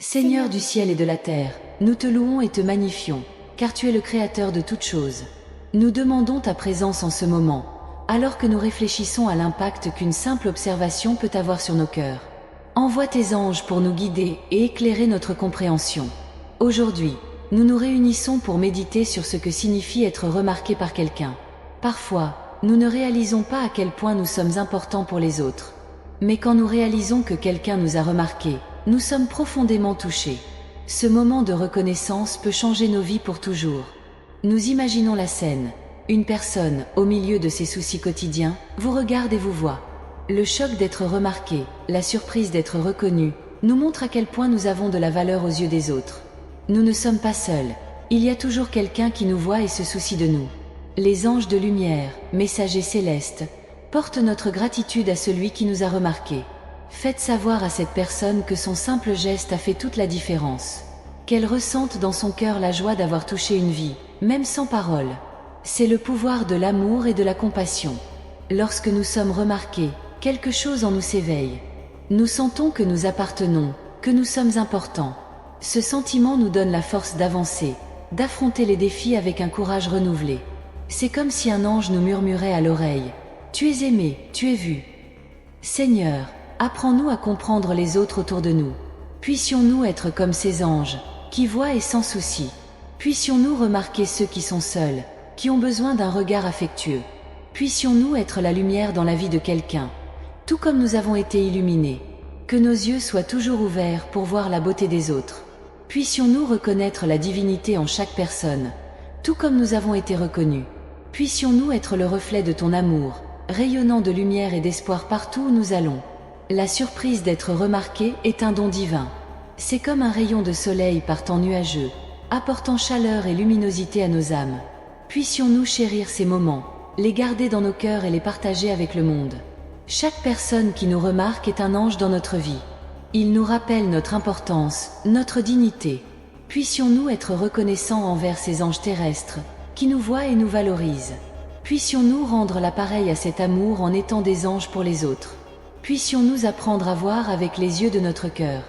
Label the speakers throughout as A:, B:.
A: Seigneur du ciel et de la terre, nous te louons et te magnifions, car tu es le Créateur de toutes choses. Nous demandons ta présence en ce moment, alors que nous réfléchissons à l'impact qu'une simple observation peut avoir sur nos cœurs. Envoie tes anges pour nous guider et éclairer notre compréhension. Aujourd'hui, nous nous réunissons pour méditer sur ce que signifie être remarqué par quelqu'un. Parfois, nous ne réalisons pas à quel point nous sommes importants pour les autres. Mais quand nous réalisons que quelqu'un nous a remarqués, nous sommes profondément touchés. Ce moment de reconnaissance peut changer nos vies pour toujours. Nous imaginons la scène. Une personne, au milieu de ses soucis quotidiens, vous regarde et vous voit. Le choc d'être remarqué, la surprise d'être reconnu, nous montre à quel point nous avons de la valeur aux yeux des autres. Nous ne sommes pas seuls. Il y a toujours quelqu'un qui nous voit et se soucie de nous. Les anges de lumière, messagers célestes, portent notre gratitude à celui qui nous a remarqués. Faites savoir à cette personne que son simple geste a fait toute la différence. Qu'elle ressente dans son cœur la joie d'avoir touché une vie, même sans parole. C'est le pouvoir de l'amour et de la compassion. Lorsque nous sommes remarqués, quelque chose en nous s'éveille. Nous sentons que nous appartenons, que nous sommes importants. Ce sentiment nous donne la force d'avancer, d'affronter les défis avec un courage renouvelé. C'est comme si un ange nous murmurait à l'oreille « Tu es aimé, tu es vu ». Seigneur, apprends-nous à comprendre les autres autour de nous. Puissions-nous être comme ces anges, qui voient et sans souci. Puissions-nous remarquer ceux qui sont seuls, qui ont besoin d'un regard affectueux. Puissions-nous être la lumière dans la vie de quelqu'un, tout comme nous avons été illuminés. Que nos yeux soient toujours ouverts pour voir la beauté des autres. Puissions-nous reconnaître la divinité en chaque personne, tout comme nous avons été reconnus. Puissions-nous être le reflet de ton amour, rayonnant de lumière et d'espoir partout où nous allons. La surprise d'être remarqué est un don divin. C'est comme un rayon de soleil partant nuageux, apportant chaleur et luminosité à nos âmes. Puissions-nous chérir ces moments, les garder dans nos cœurs et les partager avec le monde. Chaque personne qui nous remarque est un ange dans notre vie. Il nous rappelle notre importance, notre dignité. Puissions-nous être reconnaissants envers ces anges terrestres, qui nous voient et nous valorisent. Puissions-nous rendre l'appareil à cet amour en étant des anges pour les autres. Puissions-nous apprendre à voir avec les yeux de notre cœur.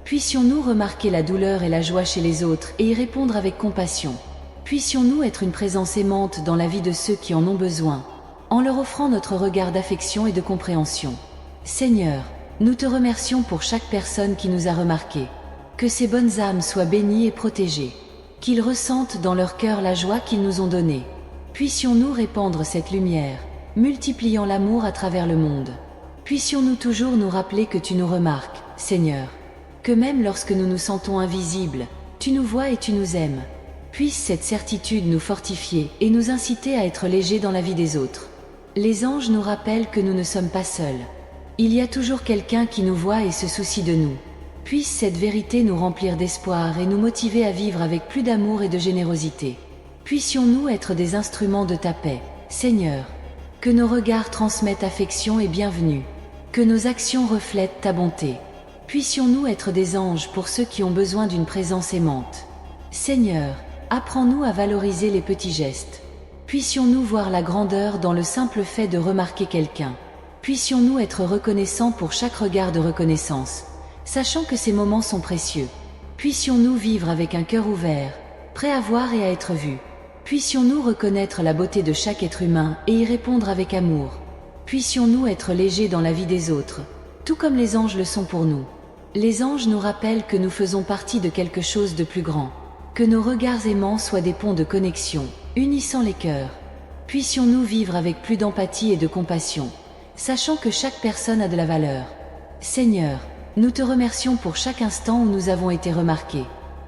A: Puissions-nous remarquer la douleur et la joie chez les autres et y répondre avec compassion. Puissions-nous être une présence aimante dans la vie de ceux qui en ont besoin, en leur offrant notre regard d'affection et de compréhension. Seigneur, nous te remercions pour chaque personne qui nous a remarqués. Que ces bonnes âmes soient bénies et protégées. Qu'ils ressentent dans leur cœur la joie qu'ils nous ont donnée. Puissions-nous répandre cette lumière, multipliant l'amour à travers le monde. Puissions-nous toujours nous rappeler que tu nous remarques, Seigneur. Que même lorsque nous nous sentons invisibles, tu nous vois et tu nous aimes. Puisse cette certitude nous fortifier et nous inciter à être légers dans la vie des autres. Les anges nous rappellent que nous ne sommes pas seuls. Il y a toujours quelqu'un qui nous voit et se soucie de nous. Puisse cette vérité nous remplir d'espoir et nous motiver à vivre avec plus d'amour et de générosité. Puissions-nous être des instruments de ta paix, Seigneur. Que nos regards transmettent affection et bienvenue. Que nos actions reflètent ta bonté. Puissions-nous être des anges pour ceux qui ont besoin d'une présence aimante. Seigneur, apprends-nous à valoriser les petits gestes. Puissions-nous voir la grandeur dans le simple fait de remarquer quelqu'un. Puissions-nous être reconnaissants pour chaque regard de reconnaissance, sachant que ces moments sont précieux. Puissions-nous vivre avec un cœur ouvert, prêt à voir et à être vus. Puissions-nous reconnaître la beauté de chaque être humain et y répondre avec amour. Puissions-nous être légers dans la vie des autres, tout comme les anges le sont pour nous. Les anges nous rappellent que nous faisons partie de quelque chose de plus grand. Que nos regards aimants soient des ponts de connexion, unissant les cœurs. Puissions-nous vivre avec plus d'empathie et de compassion, sachant que chaque personne a de la valeur. Seigneur, nous te remercions pour chaque instant où nous avons été remarqués.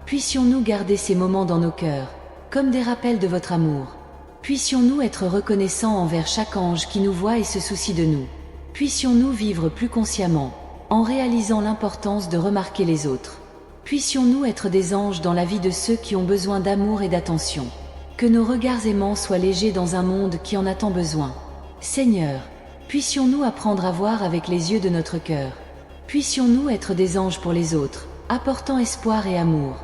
A: Puissions-nous garder ces moments dans nos cœurs, comme des rappels de votre amour. Puissions-nous être reconnaissants envers chaque ange qui nous voit et se soucie de nous. Puissions-nous vivre plus consciemment, en réalisant l'importance de remarquer les autres. Puissions-nous être des anges dans la vie de ceux qui ont besoin d'amour et d'attention. Que nos regards aimants soient légers dans un monde qui en a tant besoin. Seigneur, puissions-nous apprendre à voir avec les yeux de notre cœur. Puissions-nous être des anges pour les autres, apportant espoir et amour.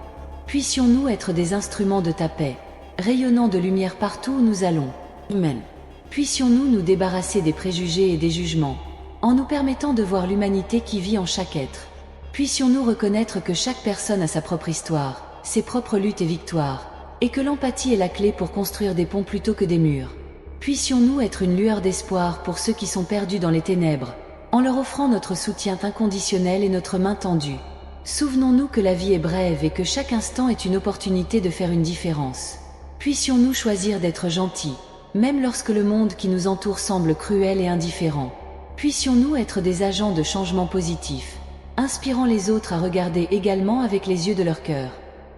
A: Puissions-nous être des instruments de ta paix, rayonnant de lumière partout où nous allons. Amen. Puissions-nous nous débarrasser des préjugés et des jugements, en nous permettant de voir l'humanité qui vit en chaque être. Puissions-nous reconnaître que chaque personne a sa propre histoire, ses propres luttes et victoires, et que l'empathie est la clé pour construire des ponts plutôt que des murs. Puissions-nous être une lueur d'espoir pour ceux qui sont perdus dans les ténèbres, en leur offrant notre soutien inconditionnel et notre main tendue. Souvenons-nous que la vie est brève et que chaque instant est une opportunité de faire une différence. Puissions-nous choisir d'être gentils, même lorsque le monde qui nous entoure semble cruel et indifférent. Puissions-nous être des agents de changement positif, inspirant les autres à regarder également avec les yeux de leur cœur.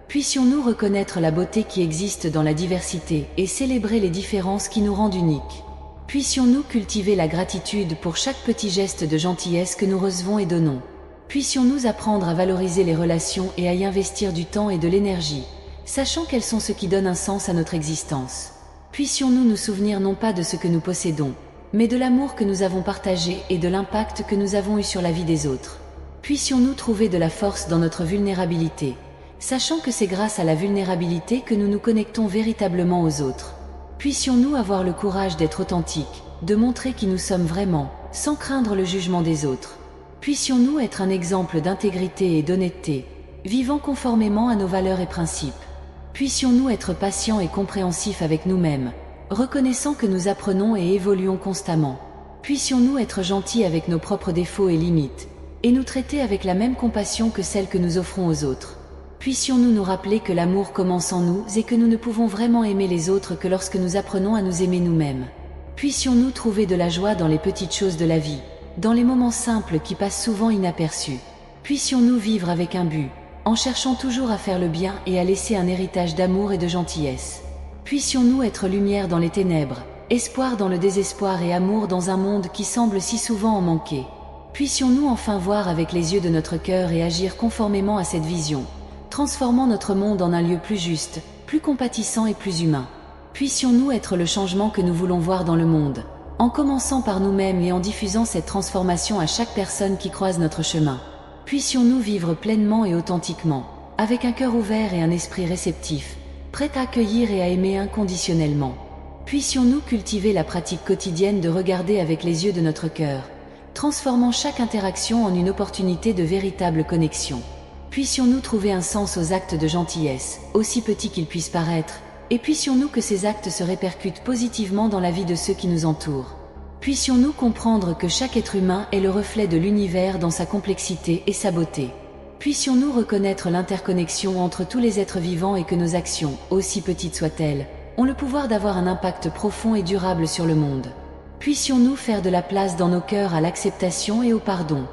A: Puissions-nous reconnaître la beauté qui existe dans la diversité et célébrer les différences qui nous rendent uniques. Puissions-nous cultiver la gratitude pour chaque petit geste de gentillesse que nous recevons et donnons. Puissions-nous apprendre à valoriser les relations et à y investir du temps et de l'énergie, sachant qu'elles sont ce qui donne un sens à notre existence. Puissions-nous nous souvenir non pas de ce que nous possédons, mais de l'amour que nous avons partagé et de l'impact que nous avons eu sur la vie des autres. Puissions-nous trouver de la force dans notre vulnérabilité, sachant que c'est grâce à la vulnérabilité que nous nous connectons véritablement aux autres. Puissions-nous avoir le courage d'être authentiques, de montrer qui nous sommes vraiment, sans craindre le jugement des autres. Puissions-nous être un exemple d'intégrité et d'honnêteté, vivant conformément à nos valeurs et principes. Puissions-nous être patients et compréhensifs avec nous-mêmes, reconnaissant que nous apprenons et évoluons constamment. Puissions-nous être gentils avec nos propres défauts et limites, et nous traiter avec la même compassion que celle que nous offrons aux autres. Puissions-nous nous rappeler que l'amour commence en nous et que nous ne pouvons vraiment aimer les autres que lorsque nous apprenons à nous aimer nous-mêmes. Puissions-nous trouver de la joie dans les petites choses de la vie, dans les moments simples qui passent souvent inaperçus. Puissions-nous vivre avec un but, en cherchant toujours à faire le bien et à laisser un héritage d'amour et de gentillesse. Puissions-nous être lumière dans les ténèbres, espoir dans le désespoir et amour dans un monde qui semble si souvent en manquer. Puissions-nous enfin voir avec les yeux de notre cœur et agir conformément à cette vision, transformant notre monde en un lieu plus juste, plus compatissant et plus humain. Puissions-nous être le changement que nous voulons voir dans le monde, en commençant par nous-mêmes et en diffusant cette transformation à chaque personne qui croise notre chemin. Puissions-nous vivre pleinement et authentiquement, avec un cœur ouvert et un esprit réceptif, prêt à accueillir et à aimer inconditionnellement. Puissions-nous cultiver la pratique quotidienne de regarder avec les yeux de notre cœur, transformant chaque interaction en une opportunité de véritable connexion. Puissions-nous trouver un sens aux actes de gentillesse, aussi petits qu'ils puissent paraître, et puissions-nous que ces actes se répercutent positivement dans la vie de ceux qui nous entourent. Puissions-nous comprendre que chaque être humain est le reflet de l'univers dans sa complexité et sa beauté. Puissions-nous reconnaître l'interconnexion entre tous les êtres vivants et que nos actions, aussi petites soient-elles, ont le pouvoir d'avoir un impact profond et durable sur le monde. Puissions-nous faire de la place dans nos cœurs à l'acceptation et au pardon.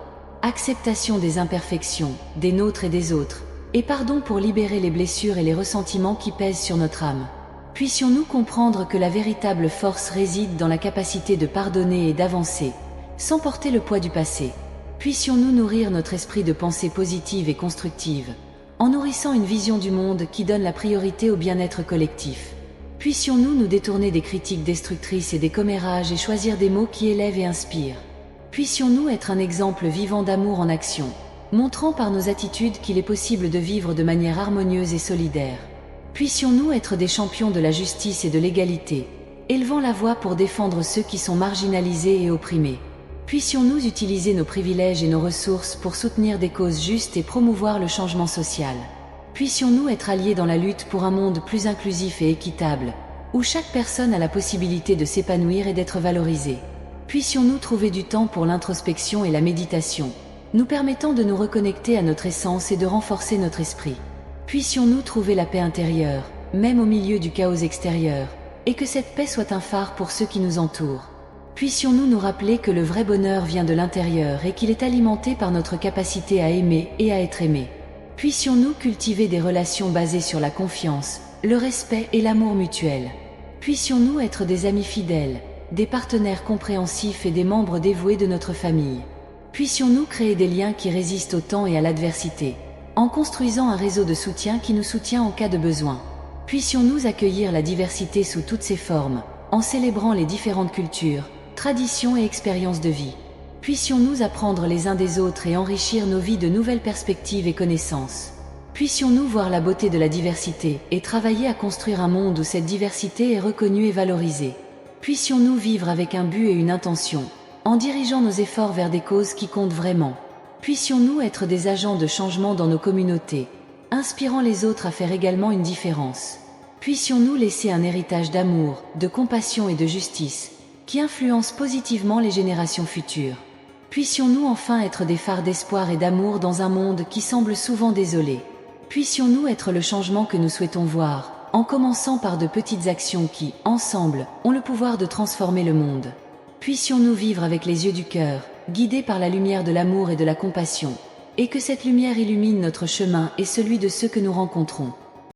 A: Acceptation des imperfections, des nôtres et des autres, et pardon pour libérer les blessures et les ressentiments qui pèsent sur notre âme. Puissions-nous comprendre que la véritable force réside dans la capacité de pardonner et d'avancer, sans porter le poids du passé. Puissions-nous nourrir notre esprit de pensée positive et constructive, en nourrissant une vision du monde qui donne la priorité au bien-être collectif. Puissions-nous nous détourner des critiques destructrices et des commérages et choisir des mots qui élèvent et inspirent. Puissions-nous être un exemple vivant d'amour en action, montrant par nos attitudes qu'il est possible de vivre de manière harmonieuse et solidaire. Puissions-nous être des champions de la justice et de l'égalité, élevant la voix pour défendre ceux qui sont marginalisés et opprimés. Puissions-nous utiliser nos privilèges et nos ressources pour soutenir des causes justes et promouvoir le changement social. Puissions-nous être alliés dans la lutte pour un monde plus inclusif et équitable, où chaque personne a la possibilité de s'épanouir et d'être valorisée. Puissions-nous trouver du temps pour l'introspection et la méditation, nous permettant de nous reconnecter à notre essence et de renforcer notre esprit. Puissions-nous trouver la paix intérieure, même au milieu du chaos extérieur, et que cette paix soit un phare pour ceux qui nous entourent. Puissions-nous nous rappeler que le vrai bonheur vient de l'intérieur et qu'il est alimenté par notre capacité à aimer et à être aimé. Puissions-nous cultiver des relations basées sur la confiance, le respect et l'amour mutuel. Puissions-nous être des amis fidèles, des partenaires compréhensifs et des membres dévoués de notre famille. Puissions-nous créer des liens qui résistent au temps et à l'adversité, en construisant un réseau de soutien qui nous soutient en cas de besoin. Puissions-nous accueillir la diversité sous toutes ses formes, en célébrant les différentes cultures, traditions et expériences de vie. Puissions-nous apprendre les uns des autres et enrichir nos vies de nouvelles perspectives et connaissances. Puissions-nous voir la beauté de la diversité et travailler à construire un monde où cette diversité est reconnue et valorisée. Puissions-nous vivre avec un but et une intention, en dirigeant nos efforts vers des causes qui comptent vraiment. Puissions-nous être des agents de changement dans nos communautés, inspirant les autres à faire également une différence. Puissions-nous laisser un héritage d'amour, de compassion et de justice, qui influence positivement les générations futures. Puissions-nous enfin être des phares d'espoir et d'amour dans un monde qui semble souvent désolé. Puissions-nous être le changement que nous souhaitons voir, en commençant par de petites actions qui, ensemble, ont le pouvoir de transformer le monde. Puissions-nous vivre avec les yeux du cœur, guidés par la lumière de l'amour et de la compassion, et que cette lumière illumine notre chemin et celui de ceux que nous rencontrons.